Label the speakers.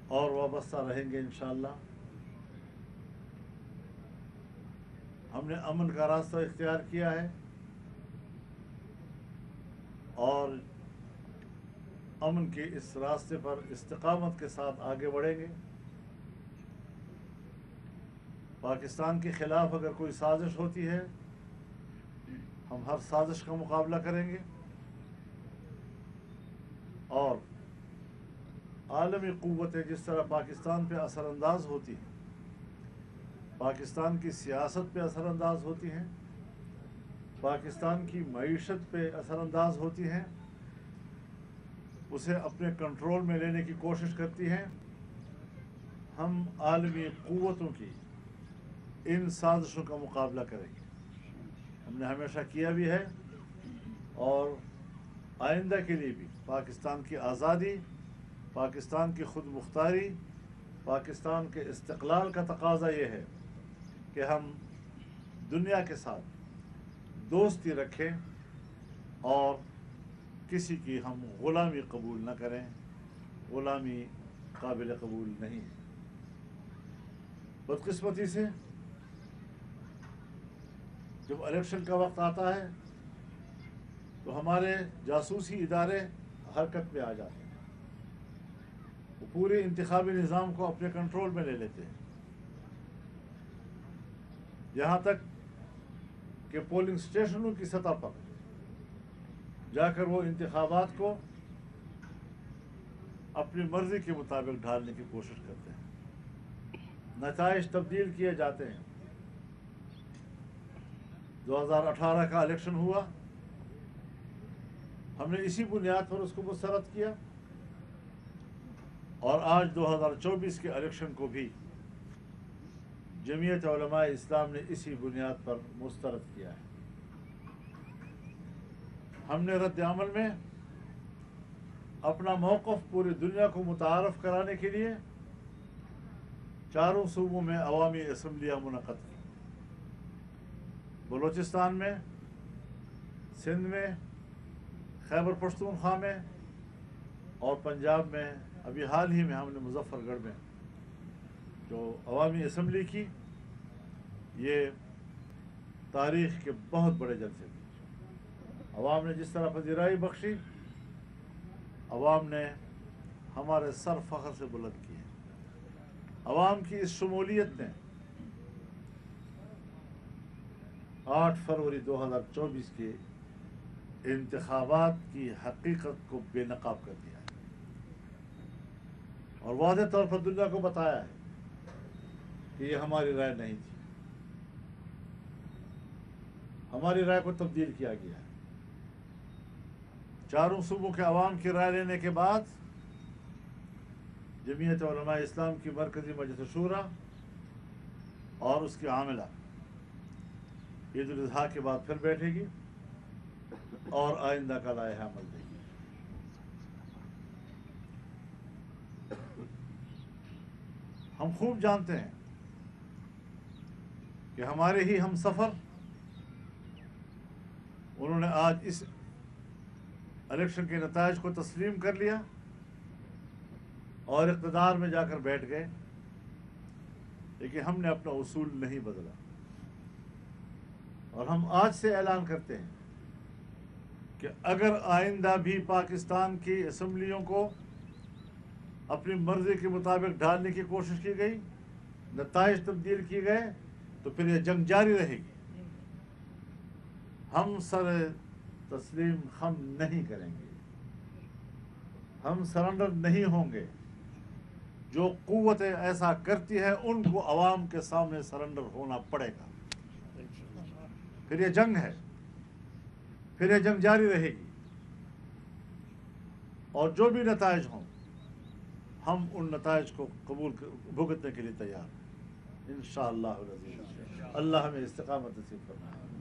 Speaker 1: اور وابستہ رہیں گے انشاءاللہ۔ ہم نے امن کا راستہ اختیار کیا ہے اور امن کے اس راستے پر استقامت کے ساتھ آگے بڑھیں گے۔ پاکستان کے خلاف اگر کوئی سازش ہوتی ہے ہم ہر سازش کا مقابلہ کریں گے، اور عالمی قوتیں جس طرح پاکستان پہ اثر انداز ہوتی ہیں، پاکستان کی سیاست پہ اثر انداز ہوتی ہیں، پاکستان کی معیشت پہ اثر انداز ہوتی ہیں، اسے اپنے کنٹرول میں لینے کی کوشش کرتی ہیں، ہم عالمی قوتوں کی ان سازشوں کا مقابلہ کریں گے۔ ہم نے ہمیشہ کیا بھی ہے اور آئندہ کے لیے بھی۔ پاکستان کی آزادی، پاکستان کی خود مختاری، پاکستان کے استقلال کا تقاضا یہ ہے کہ ہم دنیا کے ساتھ دوستی رکھیں اور کسی کی ہم غلامی قبول نہ کریں۔ غلامی قابل قبول نہیں ہے۔ بدقسمتی سے جب الیکشن کا وقت آتا ہے تو ہمارے جاسوسی ادارے حرکت میں آ جاتے ہیں، وہ پورے انتخابی نظام کو اپنے کنٹرول میں لے لیتے ہیں، یہاں تک کہ پولنگ اسٹیشنوں کی سطح پر جا کر وہ انتخابات کو اپنی مرضی کے مطابق ڈھالنے کی کوشش کرتے ہیں، نتائج تبدیل کیے جاتے ہیں۔ 2018 کا الیکشن ہوا، ہم نے اسی بنیاد پر اس کو مسترد کیا، اور آج 2024 کے الیکشن کو بھی جمعیت علماء اسلام نے اسی بنیاد پر مسترد کیا ہے۔ ہم نے رد عمل میں اپنا موقف پوری دنیا کو متعارف کرانے کے لیے چاروں صوبوں میں عوامی اسمبلیاں منعقد کی، بلوچستان میں، سندھ میں، خیبر پختونخوا میں اور پنجاب میں۔ ابھی حال ہی میں ہم نے مظفر گڑھ میں جو عوامی اسمبلی کی، یہ تاریخ کے بہت بڑے جلسے تھے۔ عوام نے جس طرح پذیرائی بخشی، عوام نے ہمارے سر فخر سے بلند کیے۔ عوام کی اس شمولیت نے 8 فروری 2024 کے انتخابات کی حقیقت کو بے نقاب کر دیا ہے اور واضح طور پر دنیا کو بتایا ہے کہ یہ ہماری رائے نہیں تھی، ہماری رائے کو تبدیل کیا گیا ہے۔ چاروں صوبوں کے عوام کی رائے لینے کے بعد جمعیت علماء اسلام کی مرکزی مجلس شورا اور اس کی عاملہ عید الاضحیٰ کے بعد پھر بیٹھے گی اور آئندہ کا لائحہ عمل دے گی۔ ہم خوب جانتے ہیں کہ ہمارے ہی ہم سفر انہوں نے آج اس الیکشن کے نتائج کو تسلیم کر لیا اور اقتدار میں جا کر بیٹھ گئے، لیکن ہم نے اپنا اصول نہیں بدلا، اور ہم آج سے اعلان کرتے ہیں کہ اگر آئندہ بھی پاکستان کی اسمبلیوں کو اپنی مرضی کے مطابق ڈھالنے کی کوشش کی گئی، نتائج تبدیل کیے گئے، تو پھر یہ جنگ جاری رہے گی۔ ہم سر تسلیم خم نہیں کریں گے، ہم سرنڈر نہیں ہوں گے۔ جو قوتیں ایسا کرتی ہیں ان کو عوام کے سامنے سرنڈر ہونا پڑے گا، پھر یہ جنگ ہے، پھر یہ جنگ جاری رہے گی، اور جو بھی نتائج ہوں ہم ان نتائج کو قبول بھگتنے کے لیے تیار ہیں انشاءاللہ العزیز۔ اللہ ہمیں استقامت نصیب فرمائے۔